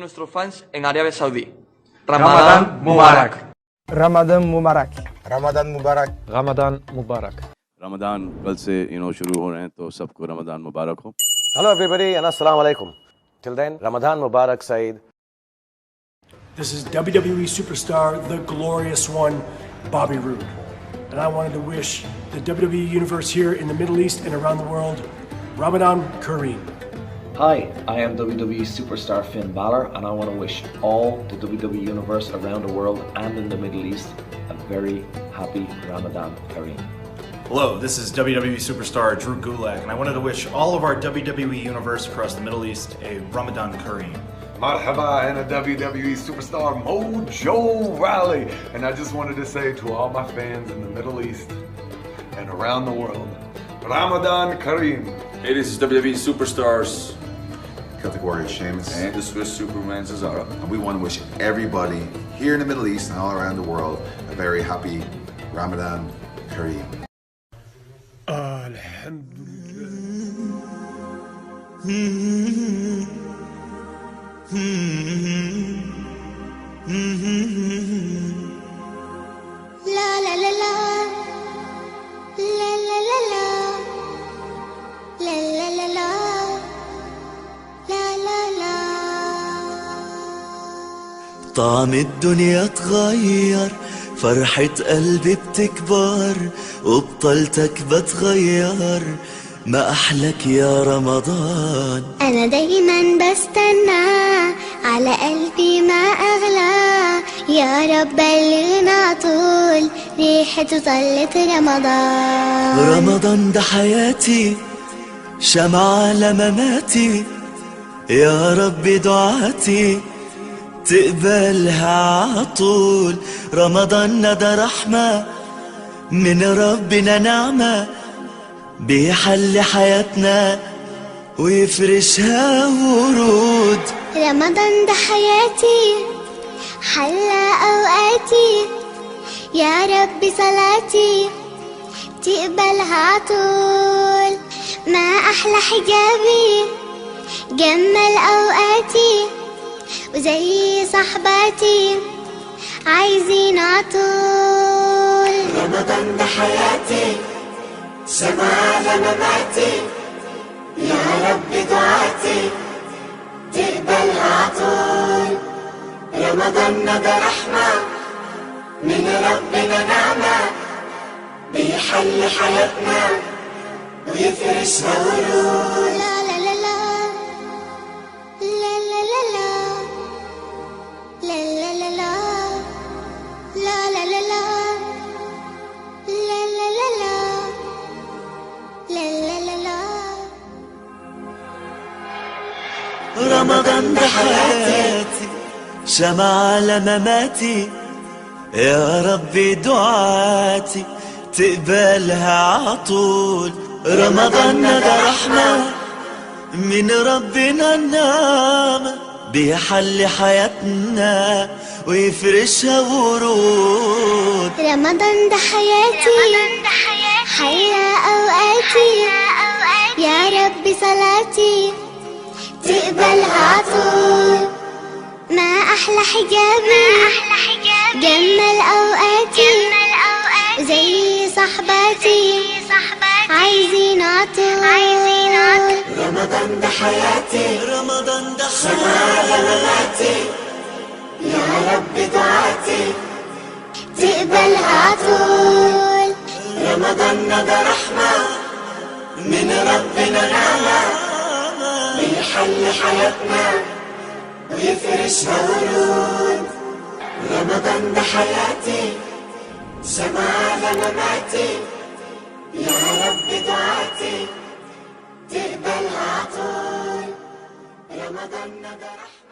nuestros fans en Arabia Saudí. Ramadan Mubarak. Ramadan Mubarak. Ramadan Mubarak. Ramadan मुबारक। रमदान कल से शुरू हो रहे हैं तो सबको रमदान मुबारक हो। Hello everybody and assalamu alaikum. Till then, Ramadan Mubarak Saeed. This is WWE superstar, the glorious one, Bobby Roode. And I wanted to wish the WWE universe here in the Middle East and around the world, Ramadan Kareem. Hi, I am WWE superstar Finn Balor, and I want to wish all the WWE universe around the world and in the Middle East a very happy Ramadan Kareem. Hello, this is WWE superstar Drew Gulak, and I wanted to wish all of our WWE universe across the Middle East a Ramadan Kareem. Marhaba, and a WWE superstar Mojo Rawley, and I just wanted to say to all my fans in the Middle East and around the world, Ramadan Kareem. Hey, this is WWE superstars Celtic Warrior Sheamus and the Swiss Superman Cesaro, and we want to wish everybody here in the Middle East and all around the world a very happy Ramadan Kareem. La la la la, la la la la, la la la la, la la la. طعم الدنيا اتغير، فرحة قلبي بتكبر، وبطلتك بتغير، ما أحلك يا رمضان. أنا دايما بستنى، على قلبي ما أغلى، يا رب بلغنا طول ريحته طلت رمضان. رمضان ده حياتي، شمعة لمماتي، يا رب دعاتي تقبلها عطول. رمضان ده رحمة من ربنا، نعمة بيحل حياتنا ويفرشها ورود. رمضان ده حياتي، حلى أوقاتي، يا رب صلاتي تقبلها عطول. ما أحلى حجابي جمل أوقاتي، وزي صحباتي عايزين عطول. رمضان ده حياتي، شمعة لمماتي، يا رب دعاتي تقبلها عطول. رمضان ده رحمة من ربنا، نعمة بيحل حياتنا ويفرشها ورود. لا لا لا لا، لا لا لا لا، لا لا لا لا، لا لا لا لا، لا لا لا لا، لا لا لا لا. رمضان ده حياتي، شمعة لمماتي، يا ربي دعاتي تقبلها عطول. رمضان ده رحمة من ربنا، النعمة بيحل حياتنا ويفرشها ورود. رمضان ده حياتي، حيا أوقاتي، يا رب صلاتي تقبلها عطول. ما أحلى حجابي جمل أوقاتي، زي صحباتي عايزين عطول. رمضان ده حياتي، رمضان ده شمعة لمماتي، يا رب دعاتي تقبلها عطول. رمضان ده رحمة من ربنا، نعمة بيحل حياتنا ويفرشها ورود. رمضان ده حياتي، شمعة لمماتي، يا رب دعاتي تقبلها عطول. رمضان ده رحمة.